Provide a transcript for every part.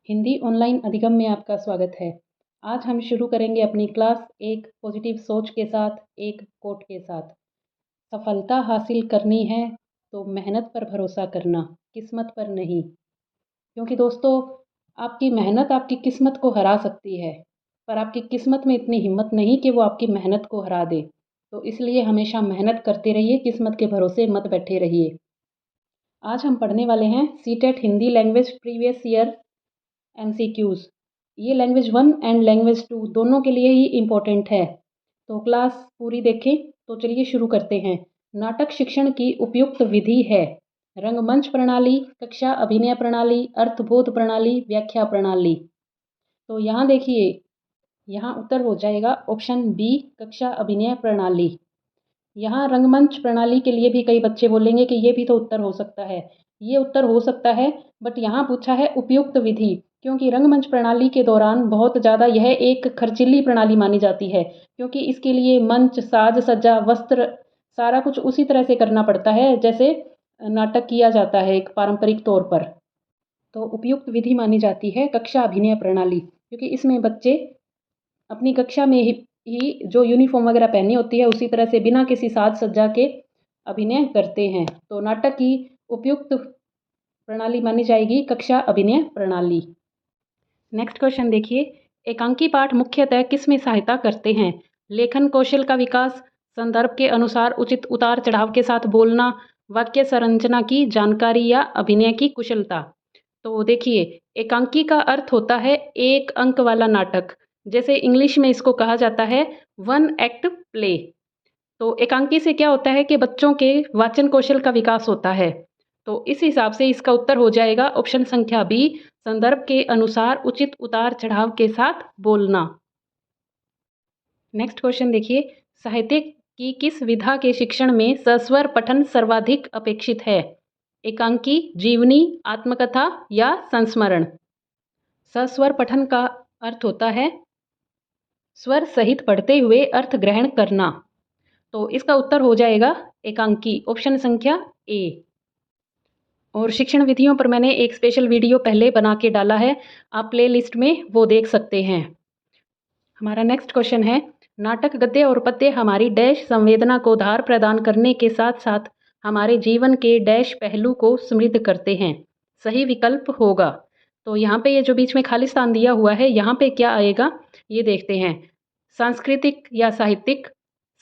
Hindi online अधिगम में आपका स्वागत है। आज हम शुरू करेंगे अपनी क्लास एक पॉजिटिव सोच के साथ, एक कोट के साथ। सफलता हासिल करनी है तो मेहनत पर भरोसा करना, किस्मत पर नहीं। क्योंकि दोस्तों, आपकी मेहनत आपकी किस्मत को हरा सकती है, पर आपकी किस्मत में इतनी हिम्मत नहीं कि वो आपकी मेहनत को हरा दे। तो इसलिए हमेशा मेहनत करते रहिए, किस्मत के भरोसे मत बैठे रहिए। आज हम पढ़ने वाले हैं CTET Hindi language previous year MCQs। ये लैंग्वेज 1 एंड लैंग्वेज 2 दोनों के लिए ही इम्पोर्टेंट है। तो क्लास पूरी देखें। तो चलिए शुरू करते हैं। नाटक शिक्षण की उपयुक्त विधि है रंगमंच प्रणाली, कक्षा अभिनय प्रणाली, अर्थबोध प्रणाली, व्याख्या प्रणाली। तो यहाँ देखिए, यहाँ उत्तर हो जाएगा ऑप्शन बी, कक्षा अभिनय प्रणाली। यहाँ रंगमंच प्रणाली के लिए भी कई बच्चे बोलेंगे कि ये भी तो उत्तर हो सकता है। ये उत्तर हो सकता है, बट यहाँ पूछा है उपयुक्त विधि, क्योंकि रंगमंच प्रणाली के दौरान बहुत ज़्यादा यह एक खर्चीली प्रणाली मानी जाती है, क्योंकि इसके लिए मंच, साज सज्जा, वस्त्र सारा कुछ उसी तरह से करना पड़ता है जैसे नाटक किया जाता है एक पारंपरिक तौर पर। तो उपयुक्त विधि मानी जाती है कक्षा अभिनय प्रणाली, क्योंकि इसमें बच्चे अपनी कक्षा में ही जो यूनिफॉर्म वगैरह पहनी होती है उसी तरह से बिना किसी साज सज्जा के अभिनय करते हैं। तो नाटक की उपयुक्त प्रणाली मानी जाएगी कक्षा अभिनय प्रणाली। नेक्स्ट क्वेश्चन देखिए, एकांकी पाठ मुख्यतः किस में सहायता करते हैं? लेखन कौशल का विकास, संदर्भ के अनुसार उचित उतार चढ़ाव के साथ बोलना, वाक्य संरचना की जानकारी या अभिनय की कुशलता। तो देखिए, एकांकी का अर्थ होता है एक अंक वाला नाटक, जैसे इंग्लिश में इसको कहा जाता है 1 एक्ट प्ले। तो एकांकी से क्या होता है कि बच्चों के वाचन कौशल का विकास होता है। तो इस हिसाब से इसका उत्तर हो जाएगा ऑप्शन संख्या बी, संदर्भ के अनुसार उचित उतार चढ़ाव के साथ बोलना। नेक्स्ट क्वेश्चन देखिए, साहित्य की किस विधा के शिक्षण में सस्वर पठन सर्वाधिक अपेक्षित है? एकांकी, जीवनी, आत्मकथा या संस्मरण। सस्वर पठन का अर्थ होता है स्वर सहित पढ़ते हुए अर्थ ग्रहण करना। तो इसका उत्तर हो जाएगा एकांकी, ऑप्शन संख्या ए। और शिक्षण विधियों पर मैंने एक स्पेशल वीडियो पहले बना के डाला है, आप प्ले लिस्ट में वो देख सकते हैं। हमारा नेक्स्ट क्वेश्चन है, नाटक गद्य और पद्य हमारी डैश संवेदना को धार प्रदान करने के साथ साथ हमारे जीवन के डैश पहलू को समृद्ध करते हैं। सही विकल्प होगा। तो यहाँ पे ये जो बीच में खाली स्थान दिया हुआ है, यहाँ पे क्या आएगा ये देखते हैं। सांस्कृतिक या साहित्यिक,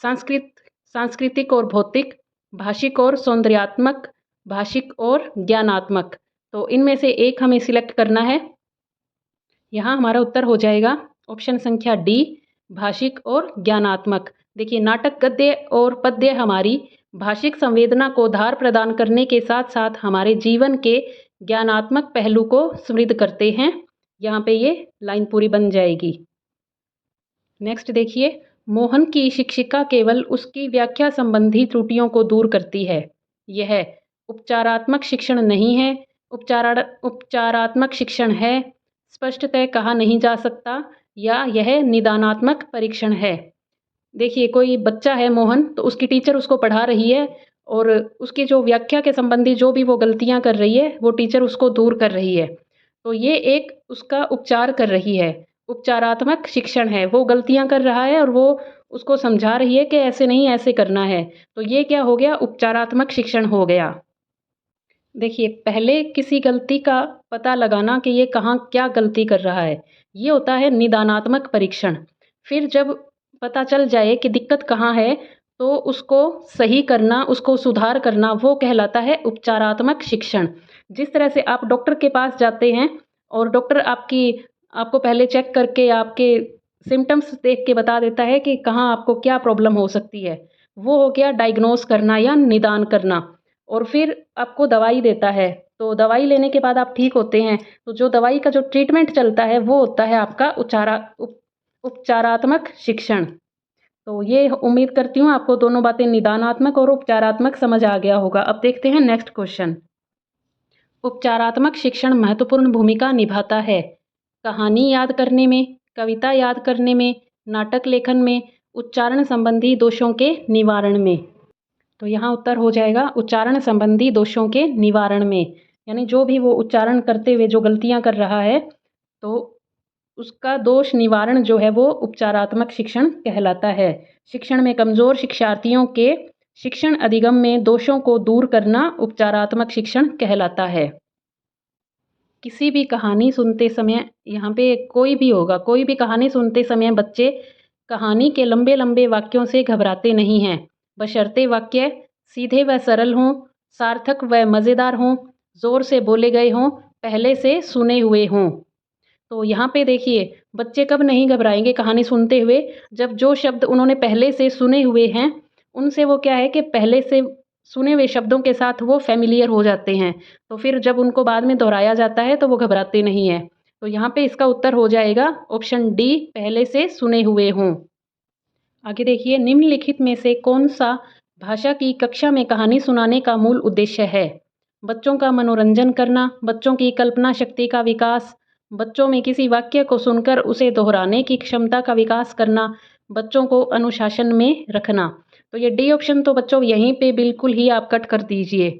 सांस्कृतिक और भौतिक, भाषिक और सौंदर्यात्मक, भाषिक और ज्ञानात्मक। तो इनमें से एक हमें सिलेक्ट करना है। यहाँ हमारा उत्तर हो जाएगा ऑप्शन संख्या डी, भाषिक और ज्ञानात्मक। देखिए, नाटक गद्य और पद्य हमारी भाषिक संवेदना को धार प्रदान करने के साथ साथ हमारे जीवन के ज्ञानात्मक पहलू को समृद्ध करते हैं। यहाँ पे ये लाइन पूरी बन जाएगी। नेक्स्ट देखिए, मोहन की शिक्षिका केवल उसकी व्याख्या संबंधी त्रुटियों को दूर करती है। यह उपचारात्मक शिक्षण नहीं है, उपचारात्मक शिक्षण है, स्पष्टतः कहा नहीं जा सकता, या यह निदानात्मक परीक्षण है। देखिए, कोई बच्चा है मोहन, तो उसकी टीचर उसको पढ़ा रही है और उसकी जो व्याख्या के संबंधी जो भी वो गलतियां कर रही है वो टीचर उसको दूर कर रही है। तो ये एक उसका उपचार कर रही है, उपचारात्मक शिक्षण है। वो गलतियां कर रहा है और वो उसको समझा रही है कि ऐसे नहीं ऐसे करना है। तो ये क्या हो गया, उपचारात्मक शिक्षण हो गया। देखिए, पहले किसी गलती का पता लगाना कि ये कहाँ क्या गलती कर रहा है, ये होता है निदानात्मक परीक्षण। फिर जब पता चल जाए कि दिक्कत कहाँ है तो उसको सही करना, उसको सुधार करना, वो कहलाता है उपचारात्मक शिक्षण। जिस तरह से आप डॉक्टर के पास जाते हैं और डॉक्टर आपको पहले चेक करके आपके सिम्टम्स देख के बता देता है कि कहाँ आपको क्या प्रॉब्लम हो सकती है, वो हो गया डायग्नोस करना या निदान करना। और फिर आपको दवाई देता है, तो दवाई लेने के बाद आप ठीक होते हैं। तो जो दवाई का जो ट्रीटमेंट चलता है वो होता है आपका उपचारात्मक शिक्षण। तो ये उम्मीद करती हूँ आपको दोनों बातें, निदानात्मक और उपचारात्मक, समझ आ गया होगा। अब देखते हैं नेक्स्ट क्वेश्चन। उपचारात्मक शिक्षण महत्वपूर्ण भूमिका निभाता है कहानी याद करने में, कविता याद करने में, नाटक लेखन में, उच्चारण संबंधी दोषों के निवारण में। तो यहाँ उत्तर हो जाएगा उच्चारण संबंधी दोषों के निवारण में। यानी जो भी वो उच्चारण करते हुए जो गलतियाँ कर रहा है तो उसका दोष निवारण जो है वो उपचारात्मक शिक्षण कहलाता है। शिक्षण में कमज़ोर शिक्षार्थियों के शिक्षण अधिगम में दोषों को दूर करना उपचारात्मक शिक्षण कहलाता है। किसी भी कहानी सुनते समय, यहाँ पे कोई भी होगा, कोई भी कहानी सुनते समय बच्चे कहानी के लंबे लंबे वाक्यों से घबराते नहीं हैं, बशर्ते वाक्य सीधे व सरल हों, सार्थक व मज़ेदार हों, ज़ोर से बोले गए हों, पहले से सुने हुए हों। तो यहाँ पे देखिए, बच्चे कब नहीं घबराएंगे कहानी सुनते हुए, जब जो शब्द उन्होंने पहले से सुने हुए हैं उनसे वो क्या है कि पहले से सुने हुए शब्दों के साथ वो फ़ैमिलियर हो जाते हैं। तो फिर जब उनको बाद में दोहराया जाता है तो वो घबराते नहीं हैं। तो यहाँ पे इसका उत्तर हो जाएगा ऑप्शन डी, पहले से सुने हुए हों। आगे देखिए, निम्नलिखित में से कौन सा भाषा की कक्षा में कहानी सुनाने का मूल उद्देश्य है? बच्चों का मनोरंजन करना, बच्चों की कल्पना शक्ति का विकास, बच्चों में किसी वाक्य को सुनकर उसे दोहराने की क्षमता का विकास करना, बच्चों को अनुशासन में रखना। तो ये डी ऑप्शन तो बच्चों यहीं पे बिल्कुल ही आप कट कर दीजिए,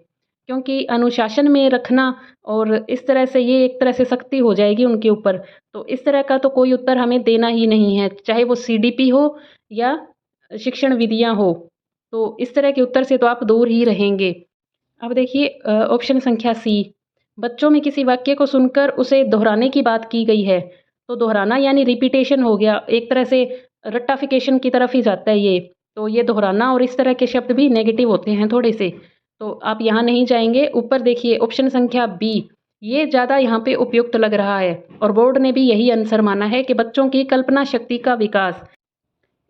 क्योंकि अनुशासन में रखना और इस तरह से ये एक तरह से सख्ती हो जाएगी उनके ऊपर। तो इस तरह का तो कोई उत्तर हमें देना ही नहीं है, चाहे वो सीडीपी हो या शिक्षण विधियाँ हो। तो इस तरह के उत्तर से तो आप दूर ही रहेंगे। अब देखिए ऑप्शन संख्या सी, बच्चों में किसी वाक्य को सुनकर उसे दोहराने की बात की गई है। तो दोहराना यानी रिपीटेशन हो गया, एक तरह से रट्टाफिकेशन की तरफ ही जाता है ये। तो ये दोहराना और इस तरह के शब्द भी नेगेटिव होते हैं थोड़े से, तो आप यहाँ नहीं जाएंगे। ऊपर देखिए ऑप्शन संख्या बी, ये ज़्यादा यहाँ पे उपयुक्त लग रहा है और बोर्ड ने भी यही आंसर माना है कि बच्चों की कल्पना शक्ति का विकास।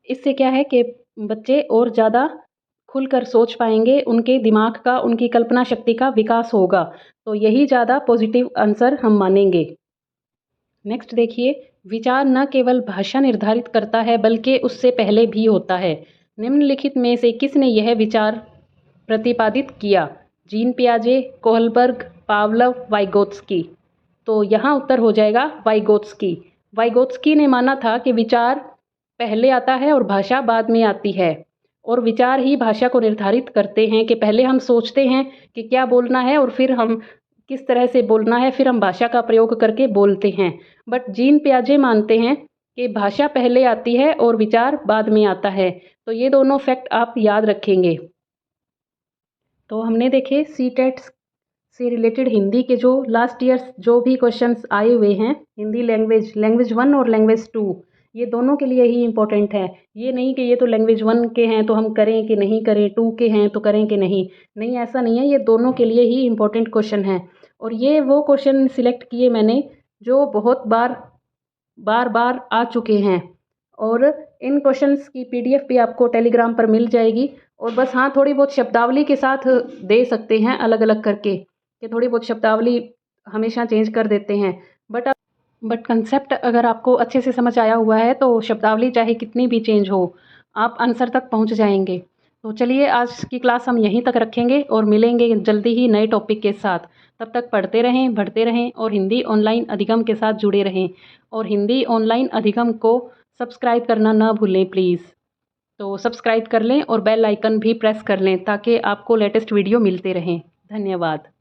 इससे क्या है कि बच्चे और ज़्यादा खुलकर सोच पाएंगे, उनके दिमाग का, उनकी कल्पना शक्ति का विकास होगा। तो यही ज़्यादा पॉजिटिव आंसर हम मानेंगे। नेक्स्ट देखिए, विचार न केवल भाषा निर्धारित करता है बल्कि उससे पहले भी होता है। निम्नलिखित में से किसने यह विचार प्रतिपादित किया? जीन पियाजे, कोहलबर्ग, पावलव, वाइगोत्स्की। तो यहाँ उत्तर हो जाएगा वाइगोत्स्की। वाइगोत्स्की ने माना था कि विचार पहले आता है और भाषा बाद में आती है, और विचार ही भाषा को निर्धारित करते हैं कि पहले हम सोचते हैं कि क्या बोलना है और फिर हम किस तरह से बोलना है, फिर हम भाषा का प्रयोग करके बोलते हैं। बट जीन पियाजे मानते हैं कि भाषा पहले आती है और विचार बाद में आता है। तो ये दोनों फैक्ट आप याद रखेंगे। तो हमने देखे सीटेट से रिलेटेड हिंदी के जो लास्ट ईयर्स जो भी क्वेश्चंस आए हुए हैं, हिंदी लैंग्वेज 1 और लैंग्वेज 2, ये दोनों के लिए ही इम्पोर्टेंट है। ये नहीं कि ये तो लैंग्वेज 1 के हैं तो हम करें कि नहीं करें, 2 के हैं तो करें कि नहीं। नहीं, ऐसा नहीं है, ये दोनों के लिए ही इम्पोर्टेंट क्वेश्चन है। और ये वो क्वेश्चन सिलेक्ट किए मैंने जो बहुत बार बार आ चुके हैं, और इन क्वेश्चंस की पीडीएफ भी आपको टेलीग्राम पर मिल जाएगी। और बस हाँ, थोड़ी बहुत शब्दावली के साथ दे सकते हैं अलग अलग करके, कि थोड़ी बहुत शब्दावली हमेशा चेंज कर देते हैं। बट कंसेप्ट अगर आपको अच्छे से समझ आया हुआ है तो शब्दावली चाहे कितनी भी चेंज हो, आप आंसर तक पहुंच जाएंगे। तो चलिए, आज की क्लास हम यहीं तक रखेंगे और मिलेंगे जल्दी ही नए टॉपिक के साथ। तब तक पढ़ते रहें, बढ़ते रहें और हिंदी ऑनलाइन अधिगम के साथ जुड़े रहें। और हिंदी ऑनलाइन अधिगम को सब्सक्राइब करना ना भूलें प्लीज़। तो सब्सक्राइब कर लें और बेल आइकन भी प्रेस कर लें ताकि आपको लेटेस्ट वीडियो मिलते रहें। धन्यवाद।